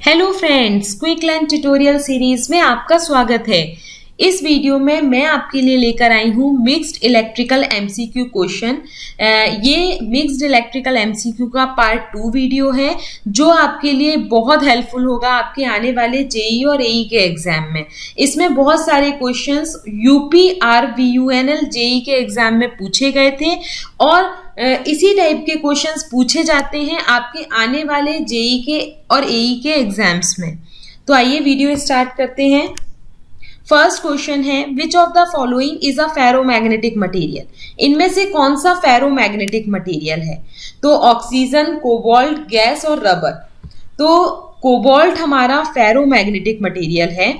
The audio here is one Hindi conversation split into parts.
Hello friends, quick learn tutorial series में आपका स्वागत है। इस वीडियो में मैं आपके लिए लेकर आई हूँ मिक्स्ड इलेक्ट्रिकल एमसीक्यू क्वेश्चन। ये मिक्स्ड इलेक्ट्रिकल एमसीक्यू का पार्ट 2 वीडियो है जो आपके लिए बहुत हेल्पफुल होगा आपके आने वाले जेई और एई के एग्जाम में। इसमें बहुत सारे क्वेश्चंस यूपी RVUNL जेई के एग्जाम में पूछे गए थे और इसी टाइप के क्वेश्चंस पूछे जाते हैं आपके आने वाले जेई के और एई के एग्जाम्स में। तो आइए वीडियो स्टार्ट करते हैं। फर्स्ट क्वेश्चन है, which of the following is a ferromagnetic material. इनमें से कौन सा फेरोमैग्नेटिक मटेरियल है? तो ऑक्सीजन, कोबाल्ट, गैस और रबर। तो कोबाल्ट हमारा फेरोमैग्नेटिक मटेरियल है।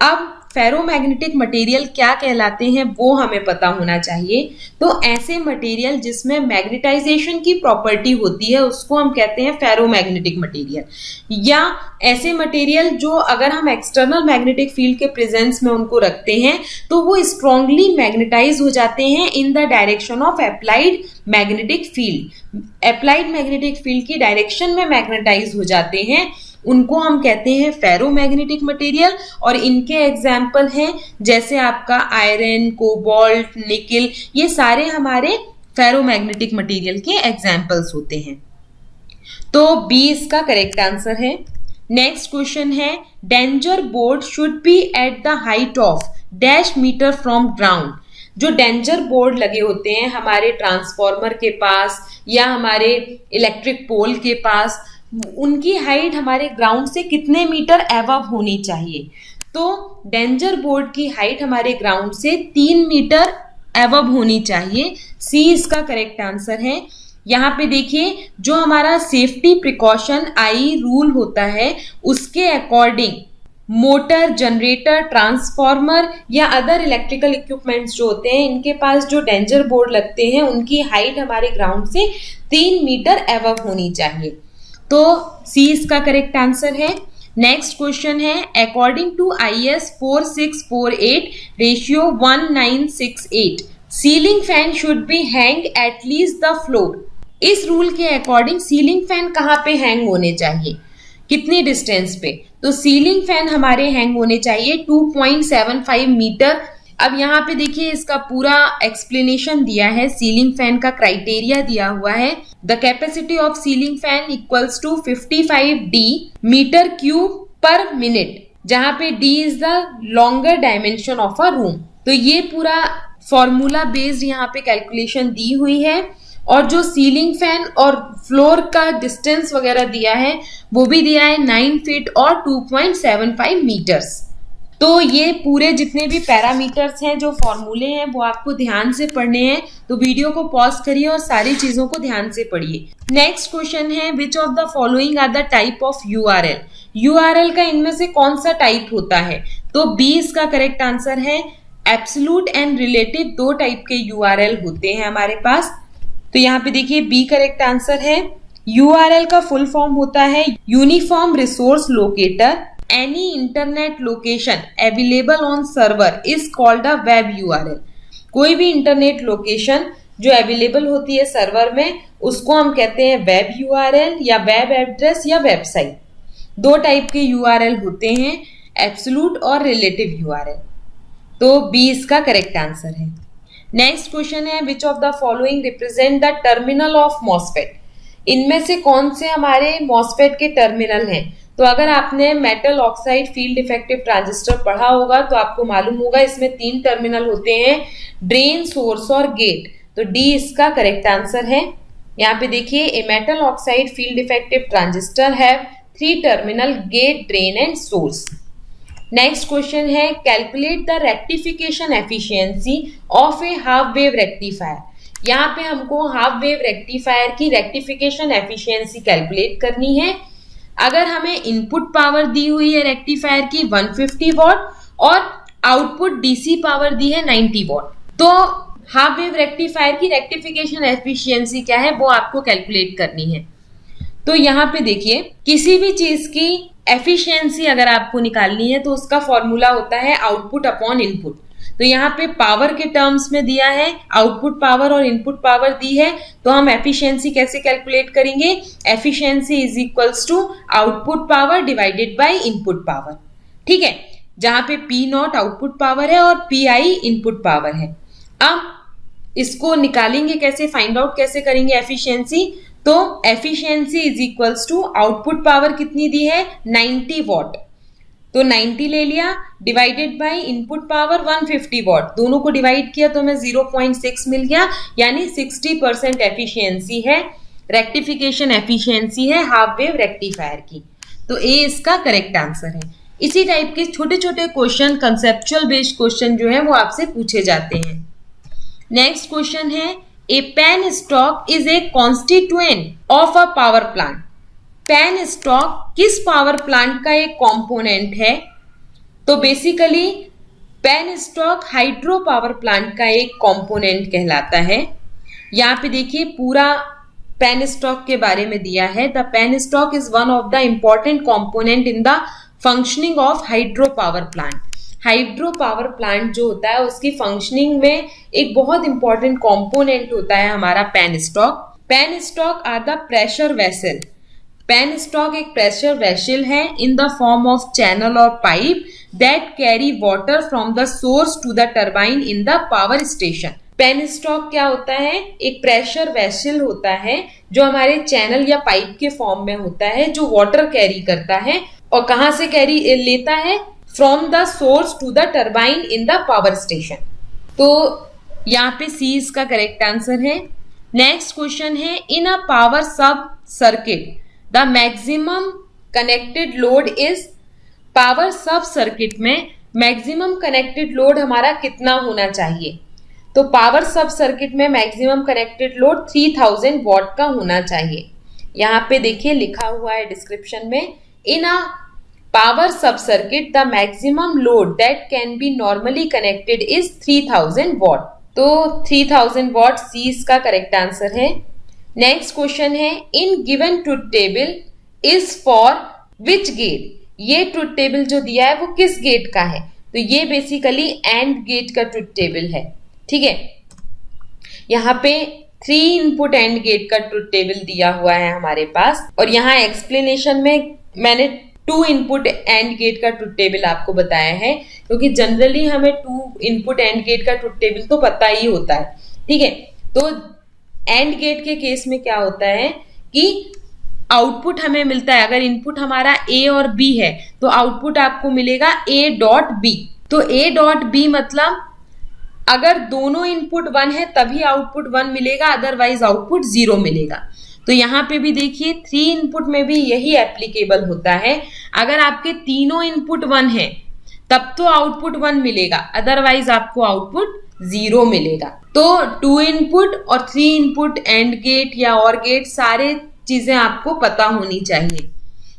अब फेरोमैग्नेटिक मटेरियल क्या कहलाते हैं वो हमें पता होना चाहिए। तो ऐसे मटेरियल जिसमें मैग्नेटाइजेशन की प्रॉपर्टी होती है उसको हम कहते हैं फेरोमैग्नेटिक मटेरियल, या ऐसे मटेरियल जो अगर हम एक्सटर्नल मैग्नेटिक फील्ड के प्रेजेंस में उनको रखते हैं तो वो स्ट्रांगली मैग्नेटाइज हो जाते हैं in the direction of applied magnetic field. Applied magnetic field की डायरेक्शन में मैग्नेटाइज हो जाते हैं, उनको हम कहते हैं फेरोमैग्नेटिक मटेरियल। और इनके एग्जाम्पल हैं जैसे आपका आयरन, कोबाल्ट, निकिल, ये सारे हमारे फेरोमैग्नेटिक मटेरियल के एग्जाम्पल्स होते हैं। तो बी इसका करेक्ट आंसर है। नेक्स्ट क्वेश्चन है, danger board should be at the height of dash metre from ground. जो डेंजर बोर्ड लगे होते हैं हमारे ट्रांसफार्मर के पास या हमारे इलेक्ट्रिक पोल के पास, उनकी हाइट हमारे ग्राउंड से कितने मीटर एबव होनी चाहिए? तो डेंजर बोर्ड की हाइट हमारे ग्राउंड से 3 मीटर एबव होनी चाहिए। सी इसका करेक्ट आंसर है। यहाँ पे देखिए, जो हमारा सेफ्टी प्रिकॉशन आई रूल होता है उसके अकॉर्डिंग मोटर, जनरेटर, ट्रांसफार्मर या अदर इलेक्ट्रिकल इक्विपमेंट्स जो होते हैं इनके पास जो डेंजर बोर्ड लगते हैं उनकी हाइट हमारे ग्राउंड से 3 मीटर एबव होनी चाहिए। तो सी इसका करेक्ट आंसर है। नेक्स्ट क्वेश्चन है, according to IS 4648 ratio 1968 ceiling fan should be hang at least the floor. इस रूल के अकॉर्डिंग सीलिंग फैन कहाँ पे हैंग होने चाहिए, कितनी डिस्टेंस पे? तो सीलिंग फैन हमारे हैंग होने चाहिए 2.75 मीटर। अब यहाँ पे देखिए इसका पूरा एक्सप्लेनेशन दिया है, सीलिंग फैन का क्राइटेरिया दिया हुआ है। The capacity of ceiling fan equals to 55D metre cube पर मिनट, जहाँ पे D is the longer dimension of a room. तो ये पूरा फॉर्मूला बेस्ड यहाँ पे कैलकुलेशन दी हुई है और जो सीलिंग फैन और फ्लोर का डिस्टेंस वगैरह दिया है वो भी दिया है 9 फीट और 2.75 मीटर्स। तो ये पूरे जितने भी पैरामीटर्स हैं, जो फॉर्मूले हैं, वो आपको ध्यान से पढ़ने हैं। तो वीडियो को पॉज करिए और सारी चीजों को ध्यान से पढ़िए। नेक्स्ट क्वेश्चन है, which of the following are the type of URL। URL का इनमें से कौन सा टाइप होता है? तो बी इसका करेक्ट आंसर है। एब्सोल्यूट एंड रिलेटिव 2 टाइप के URL होते हैं हमारे पास। तो यहाँ पे देखिए बी करेक्ट आंसर है। URL का फुल फॉर्म होता है uniform resource locator. Any internet location available on server is called a web URL। कोई भी इंटरनेट लोकेशन जो अवेलेबल होती है सर्वर में उसको हम कहते हैं वेब URL या वेब एड्रेस या वेबसाइट। 2 टाइप के URL होते हैं, एब्सोल्यूट और रिलेटिव URL। तो बी इसका करेक्ट आंसर है। नेक्स्ट क्वेश्चन है, which of the following represent the terminal of MOSFET. इनमें से कौन से हमारे मॉसफेट के टर्मिनल हैं? तो अगर आपने metal oxide field effective transistor पढ़ा होगा तो आपको मालूम होगा इसमें 3 टर्मिनल होते हैं, ड्रेन, सोर्स और गेट। तो डी इसका करेक्ट आंसर है। यहाँ पे देखिए, a metal oxide field effective transistor have 3 terminal, gate, drain and source. Next question है, calculate the rectification efficiency of a half wave rectifier. यहाँ पे हमको हाफ वेव रेक्टिफायर की रेक्टिफिकेशन एफिशिएंसी कैलकुलेट करनी है। अगर हमें इनपुट पावर दी हुई है रेक्टिफायर की 150 वॉट और आउटपुट डीसी पावर दी है 90 वॉट, तो हाफ वेव रेक्टिफायर की रेक्टिफिकेशन एफिशिएंसी क्या है वो आपको कैलकुलेट करनी है। तो यहाँ पे देखिए, किसी भी चीज की एफिशिएंसी अगर आपको निकालनी है तो उसका फॉर्मूला होता है आउटपुट अपॉन इनपुट। तो यहाँ पे पावर के टर्म्स में दिया है, आउटपुट पावर और इनपुट पावर दी है, तो हम एफिशिएंसी कैसे कैलकुलेट करेंगे? Efficiency is equals to output power divided by input power. ठीक है, जहां पे P नॉट आउटपुट पावर है और PI इनपुट पावर है। अब इसको निकालेंगे कैसे, फाइंड आउट कैसे करेंगे एफिशिएंसी? तो efficiency is equals to output power कितनी दी है? 90 वॉट, तो 90 ले लिया, divided by input power 150 watt, दोनों को डिवाइड किया तो हमें 0.6 मिल गया, यानी 60% एफिशिएंसी है, रेक्टिफिकेशन एफिशिएंसी है हाफ वेव रेक्टिफायर की। तो ए इसका करेक्ट आंसर है। इसी टाइप के छोटे छोटे क्वेश्चन, कंसेप्चुअल बेस्ड क्वेश्चन जो है वो आपसे पूछे जाते हैं। नेक्स्ट क्वेश्चन है, a penstock is a constituent of a power plant. Penstock किस पावर प्लांट का एक कंपोनेंट है? तो basically penstock hydro power plant का एक कंपोनेंट कहलाता है। यहाँ पे देखिए पूरा पेन स्टॉक के बारे में दिया है। The penstock is one of the important component in the functioning of hydro power plant. Hydro power plant जो होता है उसकी फंक्शनिंग में एक बहुत इंपॉर्टेंट कंपोनेंट होता है हमारा penstock. Penstock are the pressure vessel. Penstock एक प्रेशर वेसल है in the form of channel और pipe that carry water from the source to the turbine in the power station. Penstock क्या होता है? एक प्रेशर वेसल होता है जो हमारे चैनल या पाइप के फॉर्म में होता है, जो वाटर कैरी करता है और कहां से कैरी लेता है? From the source to the turbine in the power station. तो यहाँ पे सी इसका करेक्ट आंसर है। नेक्स्ट क्वेश्चन है, in a power sub circuit the maximum connected load is. Power sub circuit में मैक्सिमम कनेक्टेड लोड हमारा कितना होना चाहिए? तो पावर सब सर्किट में मैक्सिमम कनेक्टेड लोड 3000 वॉट का होना चाहिए। यहाँ पे देखिए लिखा हुआ है डिस्क्रिप्शन में, in a power sub circuit the maximum load that can be normally connected is 3000 watt. तो 3000 वॉट सी इसका करेक्ट आंसर है। नेक्स्ट क्वेश्चन है, in given truth table is for which gate. ये ट्रुथ टेबल जो दिया है वो किस गेट का है? तो ये बेसिकली एंड गेट का ट्रुथ टेबल है। ठीक है, यहाँ पे 3 इनपुट एंड गेट का ट्रुथ टेबल दिया हुआ है हमारे पास, और यहाँ एक्सप्लेनेशन में मैंने 2 इनपुट एंड गेट का ट्रुथ टेबल आपको बताया है, क्योंकि जनरली हमें 2 इनपुट एंड गेट का ट्रुथ टेबल तो पता ही होता है। ठीक है, तो एंड गेट के केस में क्या होता है कि आउटपुट हमें मिलता है, अगर इनपुट हमारा ए और बी है तो आउटपुट आपको मिलेगा ए डॉट बी। तो ए डॉट बी मतलब अगर दोनों इनपुट 1 है तभी आउटपुट 1 मिलेगा, अदरवाइज आउटपुट 0 मिलेगा। तो यहाँ पे भी देखिए 3 इनपुट में भी यही एप्लीकेबल होता है। अगर आपके तीनों इनपुट 1 है तब तो आउटपुट 1 मिलेगा, अदरवाइज आपको आउटपुट 0 मिलेगा। तो 2 इनपुट और 3 इनपुट एंड गेट या और गेट सारे चीजें आपको पता होनी चाहिए।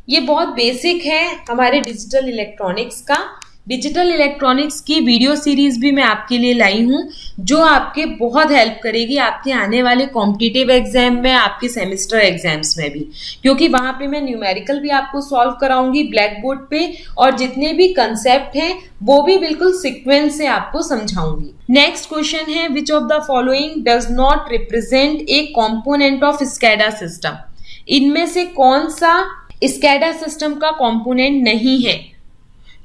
ये बहुत बेसिक है हमारे डिजिटल इलेक्ट्रॉनिक्स का। डिजिटल इलेक्ट्रॉनिक्स की वीडियो सीरीज भी मैं आपके लिए लाई हूँ, जो आपके बहुत हेल्प करेगी आपके आने वाले कॉम्पिटिटिव एग्जाम में, आपके सेमेस्टर एग्जाम्स में भी, क्योंकि वहां पे मैं न्यूमेरिकल भी आपको सॉल्व कराऊंगी ब्लैक बोर्ड पे, और जितने भी कंसेप्ट हैं वो भी बिल्कुल सीक्वेंस से आपको समझाऊंगी। नेक्स्ट क्वेश्चन है, which of the following does not represent a component of SCADA system. इनमें से कौन सा स्कैडा सिस्टम का कॉम्पोनेंट नहीं है?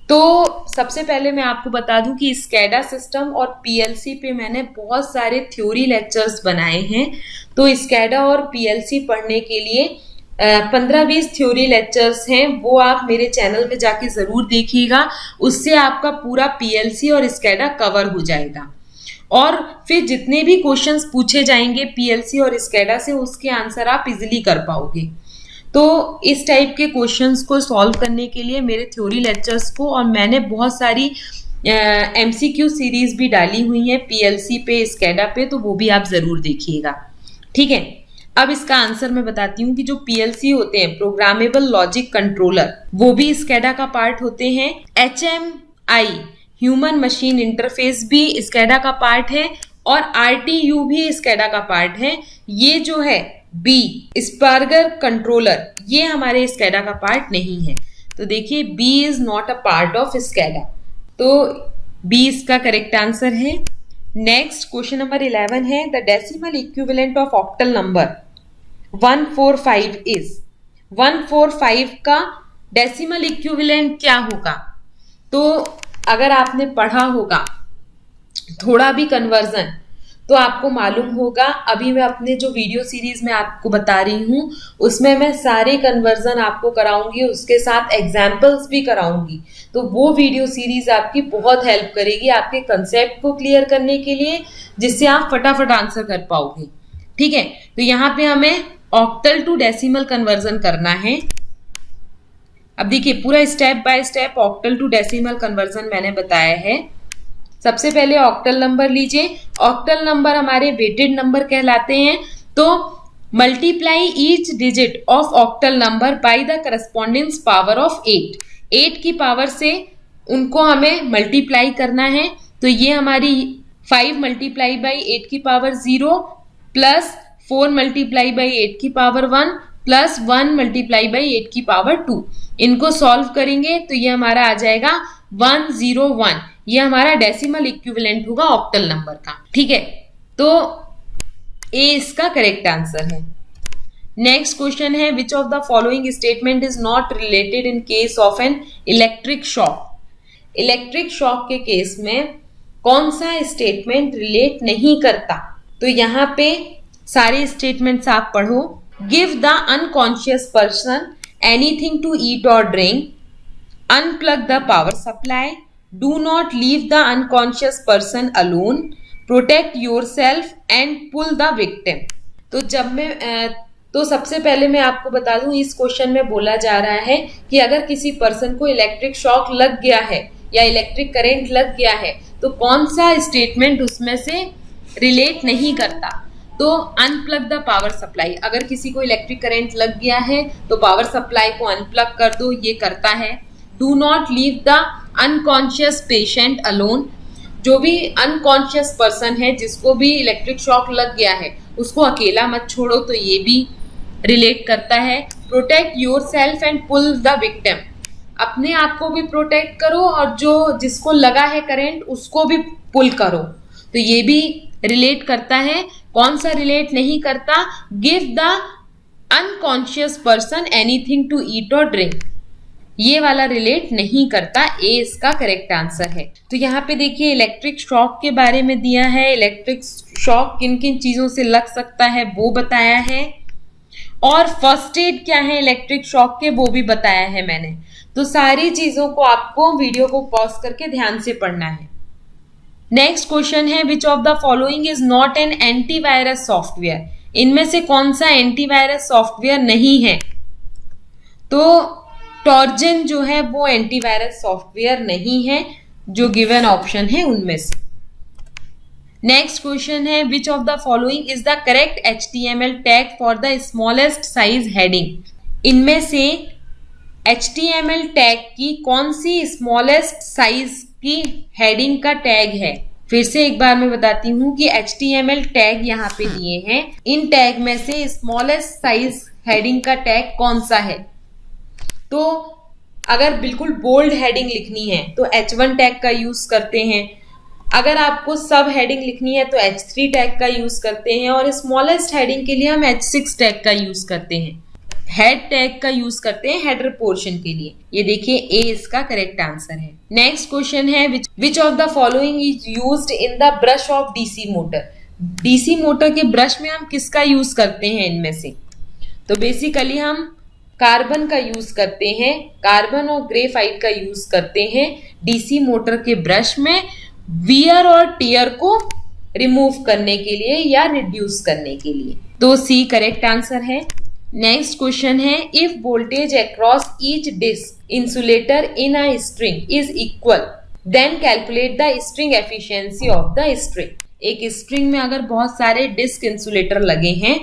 तो सबसे पहले मैं आपको बता दूं कि स्कैडा सिस्टम और पीएलसी पे मैंने बहुत सारे थ्योरी लेक्चर्स बनाए हैं। तो स्कैडा और पीएलसी पढ़ने के लिए 15-20 थ्योरी लेक्चर्स हैं, वो आप मेरे चैनल में जाके जरूर देखिएगा। उससे आपका पूरा पीएलसी और स्कैडा कवर हो जाएगा, और फिर जितने भी क्वेश्चंस पूछे जाएंगे पीएलसी और स्कैडा से उसके आंसर आप इजिली कर पाओगे। तो इस टाइप के क्वेश्चंस को सॉल्व करने के लिए मेरे थ्योरी लेक्चर्स को, और मैंने बहुत सारी एमसीक्यू सीरीज भी डाली हुई है पीएलसी पे, स्कैडा पे, तो वो भी आप जरूर देखिएगा। ठीक है, अब इसका आंसर मैं बताती हूँ कि जो पीएलसी होते हैं, प्रोग्रामेबल लॉजिक कंट्रोलर, वो भी स्कैडा का पार्ट होते हैं। HMI ह्यूमन मशीन इंटरफेस भी स्कैडा का पार्ट है, और RTU भी स्कैडा का पार्ट है। ये जो है बी स्पर्गर कंट्रोलर, ये हमारे स्कैडा का पार्ट नहीं है। तो देखिए B is not a part of SCADA. तो बी इसका करेक्ट आंसर है। नेक्स्ट क्वेश्चन नंबर 11 है the decimal equivalent of octal number 145 is. 145 का डेसिमल इक्विवेलेंट क्या होगा? तो अगर आपने पढ़ा होगा थोड़ा भी कन्वर्जन तो आपको मालूम होगा। अभी मैं अपने जो वीडियो सीरीज में आपको बता रही हूँ उसमें मैं सारे कन्वर्जन आपको कराऊंगी, उसके साथ एग्जाम्पल्स भी कराऊंगी। तो वो वीडियो सीरीज आपकी बहुत हेल्प करेगी आपके कंसेप्ट को क्लियर करने के लिए, जिससे आप फटाफट आंसर कर पाओगे। ठीक है, तो यहाँ पे हमें ऑक्टल टू डेसिमल कन्वर्जन करना है। अब देखिए पूरा step by step octal to decimal conversion मैंने बताया है। सबसे पहले ऑक्टल नंबर लीजिए। ऑक्टल नंबर हमारे वेटेड नंबर कहलाते हैं। तो multiply each digit of octal number by the correspondence power of 8। 8 की पावर से उनको हमें मल्टीप्लाई करना है। तो ये हमारी 5 मल्टीप्लाई बाई 8 की पावर 0 प्लस 4 मल्टीप्लाई बाई 8 की पावर 1 प्लस 1 मल्टीप्लाई बाई 8 की पावर 2। इनको सॉल्व करेंगे तो ये हमारा आ जाएगा 101। ये हमारा डेसिमल इक्विवेलेंट होगा ऑक्टल नंबर का। ठीक है, तो ए इसका करेक्ट आंसर है। नेक्स्ट क्वेश्चन है which of the following statement is not related in case of an electric shock. Electric shock के केस में कौन सा स्टेटमेंट रिलेट नहीं करता? तो यहाँ पे सारे स्टेटमेंट्स आप पढ़ो। Give the unconscious person anything to eat और drink, unplug the power supply, do not leave the unconscious person alone, protect yourself and pull the victim। तो सबसे पहले मैं आपको बता दूं इस क्वेश्चन में बोला जा रहा है कि अगर किसी पर्सन को इलेक्ट्रिक शॉक लग गया है या इलेक्ट्रिक करंट लग गया है तो कौन सा स्टेटमेंट उसमें से रिलेट नहीं करता। तो अनप्लग द पावर सप्लाई, अगर किसी को इलेक्ट्रिक करंट लग गया है तो पावर सप्लाई को अनप्लग कर दो, ये करता है। Do not leave the unconscious patient alone, जो भी अनकॉन्शियस पर्सन है जिसको भी इलेक्ट्रिक शॉक लग गया है उसको अकेला मत छोड़ो, तो ये भी रिलेट करता है। Protect yourself and pull the victim, अपने आप को भी प्रोटेक्ट करो और जो जिसको लगा है करंट उसको भी पुल करो, तो ये भी रिलेट करता है। कौन सा रिलेट नहीं करता? Give the unconscious person anything to eat और ड्रिंक, ये वाला रिलेट नहीं करता। ए इसका करेक्ट आंसर है। तो यहाँ पे देखिए इलेक्ट्रिक शॉक के बारे में दिया है, इलेक्ट्रिक शॉक किन किन चीजों से लग सकता है वो बताया है, और फर्स्ट एड क्या है इलेक्ट्रिक शॉक के वो भी बताया है मैंने। तो सारी चीजों को आपको वीडियो को पॉज करके ध्यान से पढ़ना है। नेक्स्ट क्वेश्चन है which of the following is not an antivirus software, इनमें से कौन सा एंटीवायरस सॉफ्टवेयर नहीं है? तो टॉर्जन जो है वो एंटीवायरस सॉफ्टवेयर नहीं है, जो गिवन ऑप्शन है उनमें से। नेक्स्ट क्वेश्चन है which of the following is the correct HTML tag for the smallest size heading, इनमें से HTML टैग की कौन सी स्मॉलेस्ट साइज की हेडिंग का टैग है? फिर से एक बार मैं बताती हूँ कि HTML टैग यहाँ पे दिए हैं, इन टैग में से स्मॉलेस्ट साइज हेडिंग का टैग कौन सा है? तो अगर बिल्कुल बोल्ड हेडिंग लिखनी है तो H1 टैग का यूज करते हैं, अगर आपको सब हेडिंग लिखनी है तो H3 टैग का यूज करते हैं, और स्मॉलेस्ट हेडिंग के लिए हम H6 टैग का यूज करते हैं, हेड टैग का यूज करते हैं हेडर पोर्शन के लिए। ये देखिए ए इसका करेक्ट आंसर है। नेक्स्ट क्वेश्चन है which of the following is used in the brush off DC motor, DC motor के ब्रश में हम किसका यूज करते हैं इनमें से? तो बेसिकली हम कार्बन का यूज करते हैं, कार्बन और ग्रेफाइट का यूज करते हैं डीसी मोटर के ब्रश में वियर और टियर को रिमूव करने के लिए या रिड्यूस करने के लिए। तो सी करेक्ट आंसर है। नेक्स्ट क्वेश्चन है if voltage across each disc insulator in a string is equal then calculate the string efficiency of the string. एक स्ट्रिंग में अगर बहुत सारे डिस्क इंसुलेटर लगे हैं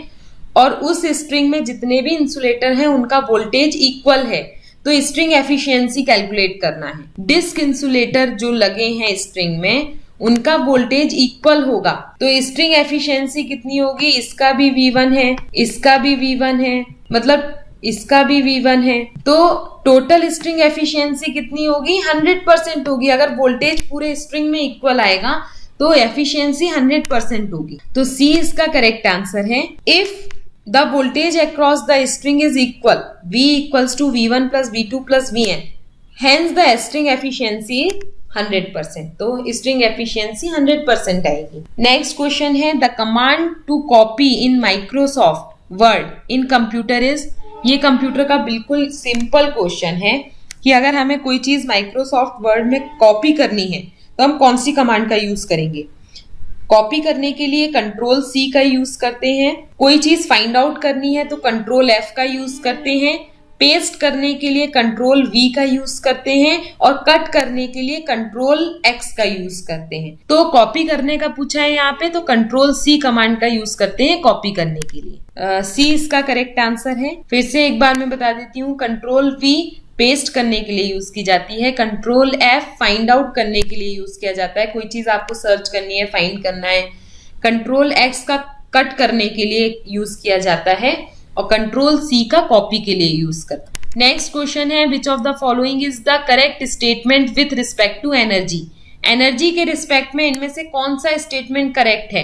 और उस स्ट्रिंग में जितने भी इंसुलेटर हैं उनका वोल्टेज इक्वल है तो स्ट्रिंग एफिशिएंसी कैलकुलेट करना है। डिस्क इंसुलेटर जो लगे हैं स्ट्रिंग में उनका वोल्टेज इक्वल होगा तो स्ट्रिंग एफिशिएंसी कितनी होगी? इसका भी V1 है, इसका भी V1 है, मतलब इसका भी V1 है। तो टोटल स्ट्रिंग एफिशिएंसी कितनी होगी? 100% होगी। अगर वोल्टेज पूरे स्ट्रिंग में इक्वल आएगा तो एफिशिएंसी 100% होगी। तो C इसका करेक्ट आंसर है। If the voltage across the string is equal, V equals to V1 plus V2 plus Vn, hence the string efficiency 100%। तो स्ट्रिंग एफिशिएंसी 100% आएगी। नेक्स्ट क्वेश्चन है the command to copy in Microsoft Word in computer is. ये कंप्यूटर का बिल्कुल सिंपल क्वेश्चन है कि अगर हमें कोई चीज माइक्रोसॉफ्ट वर्ड में कॉपी करनी है तो हम कौन सी कमांड का यूज करेंगे? कॉपी करने के लिए कंट्रोल C का यूज करते हैं। कोई चीज फाइंड आउट करनी है तो कंट्रोल F का यूज करते हैं। पेस्ट करने के लिए कंट्रोल V का यूज करते हैं और कट करने के लिए कंट्रोल X का यूज करते हैं। तो कॉपी करने का पूछा है यहाँ पे, तो कंट्रोल C कमांड का यूज करते हैं कॉपी करने के लिए। C इसका करेक्ट आंसर है। फिर से एक बार मैं बता देती हूँ, कंट्रोल V पेस्ट करने के लिए यूज की जाती है, कंट्रोल F फाइंड आउट करने के लिए यूज किया जाता है, कोई चीज आपको सर्च करनी है, फाइंड करना है। कंट्रोल X का कट करने के लिए यूज किया जाता है और कंट्रोल C का कॉपी के लिए यूज करता है। नेक्स्ट क्वेश्चन है which of the following is the correct statement with respect to energy. Energy के रिस्पेक्ट में इनमें से कौन सा स्टेटमेंट करेक्ट है?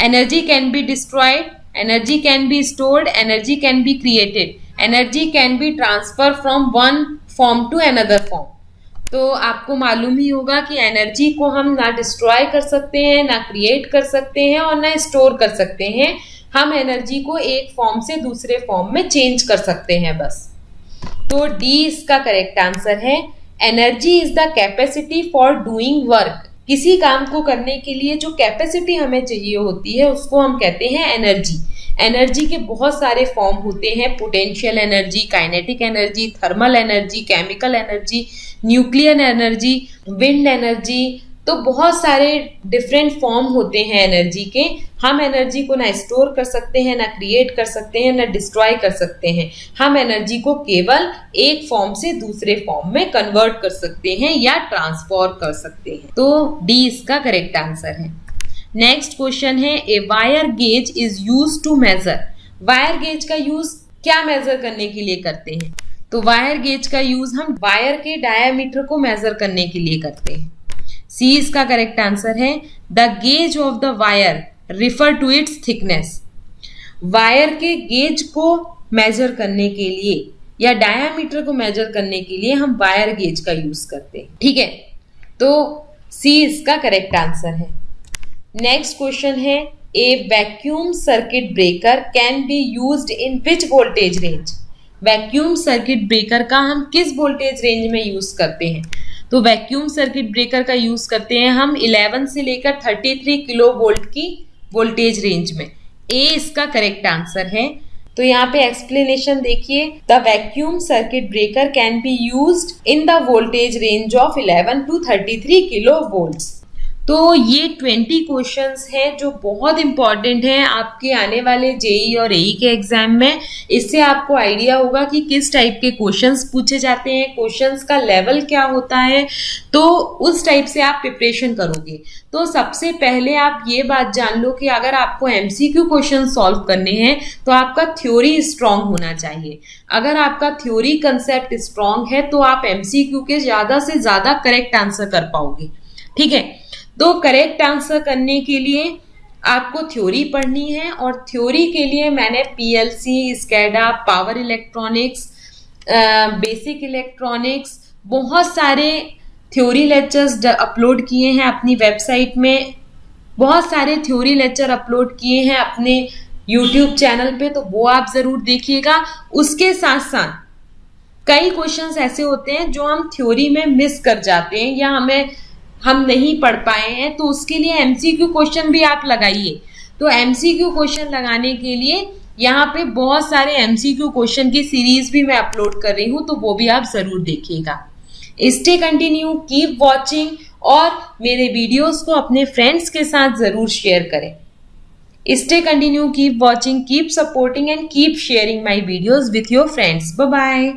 Energy can be destroyed, energy can be stored, energy can be created, energy can be transfer from one form to another form. तो आपको मालूम ही होगा कि एनर्जी को हम ना डिस्ट्रॉय कर सकते हैं, ना क्रिएट कर सकते हैं और ना स्टोर कर सकते हैं। हम एनर्जी को एक फॉर्म से दूसरे फॉर्म में चेंज कर सकते हैं बस। तो डी इसका करेक्ट आंसर है। Energy is the capacity for doing work. किसी काम को करने के लिए जो कैपेसिटी हमें चाहिए होती है उसको हम कहते हैं एनर्जी। एनर्जी के बहुत सारे फॉर्म होते हैं, potential energy, kinetic energy, thermal energy, chemical energy, nuclear energy, wind energy. तो बहुत सारे डिफरेंट फॉर्म होते हैं एनर्जी के। हम एनर्जी को ना स्टोर कर सकते हैं, ना क्रिएट कर सकते हैं, ना डिस्ट्रॉय कर सकते हैं। हम एनर्जी को केवल एक फॉर्म से दूसरे फॉर्म में कन्वर्ट कर सकते हैं या ट्रांसफॉर कर सकते हैं। तो डी इसका करेक्ट आंसर है। नेक्स्ट क्वेश्चन है a wire gauge is use to measure. Wire gauge का यूज क्या मेजर करने के लिए करते हैं? तो वायर गेज का यूज हम वायर के डायामीटर को मेजर करने के लिए करते हैं। सी इसका करेक्ट आंसर है। The gauge of the wire refer to its thickness. Wire के गेज को मेजर करने के लिए या डायामीटर को मेजर करने के लिए हम वायर गेज का यूज करते हैं। ठीक है, तो सी इसका करेक्ट आंसर है। नेक्स्ट क्वेश्चन है a vacuum circuit breaker can be used in which voltage range. Vacuum circuit breaker का हम किस वोल्टेज रेंज में यूज करते हैं? तो वैक्यूम सर्किट ब्रेकर का यूज करते हैं हम 11 से लेकर 33 किलो वोल्ट की वोल्टेज रेंज में। ए इसका करेक्ट आंसर है। तो यहाँ पे एक्सप्लेनेशन देखिए, the vacuum circuit breaker can be used in the voltage range of 11 to 33 kilo volts. तो ये 20 क्वेश्चंस हैं जो बहुत इंपॉर्टेंट हैं आपके आने वाले जेई और एई के एग्जाम में। इससे आपको आइडिया होगा कि किस टाइप के क्वेश्चंस पूछे जाते हैं, क्वेश्चंस का लेवल क्या होता है, तो उस टाइप से आप प्रिपरेशन करोगे। तो सबसे पहले आप ये बात जान लो कि अगर आपको एमसीक्यू क्वेश्चन सॉल्व करने हैं तो आपका थ्योरी स्ट्रांग होना चाहिए। अगर आपका थ्योरी कंसेप्ट स्ट्रांग है तो आप एमसीक्यू के ज्यादा से ज्यादा करेक्ट आंसर कर पाओगे। ठीक है, तो करेक्ट आंसर करने के लिए आपको थ्योरी पढ़नी है और थ्योरी के लिए मैंने PLC, SCADA, power electronics, basic electronics, बहुत सारे थ्योरी लेक्चर्स अपलोड किए हैं अपनी वेबसाइट में। बहुत सारे थ्योरी लेक्चर अपलोड किए हैं अपने यूट्यूब चैनल पे, तो वो आप जरूर देखिएगा। उसके साथ साथ कई क्वेश्चंस ऐसे होते हैं जो हम थ्योरी में मिस कर जाते हैं या हम नहीं पढ़ पाए हैं, तो उसके लिए एमसीक्यू क्वेश्चन भी आप लगाइए। तो एमसीक्यू क्वेश्चन लगाने के लिए यहाँ पे बहुत सारे एमसीक्यू क्वेश्चन की सीरीज भी मैं अपलोड कर रही हूँ, तो वो भी आप जरूर देखिएगा। स्टे कंटिन्यू, कीप वॉचिंग और मेरे वीडियोस को अपने फ्रेंड्स के साथ जरूर शेयर करें। Stay continue, keep watching, keep supporting and keep sharing my videos with your friends. Bye bye.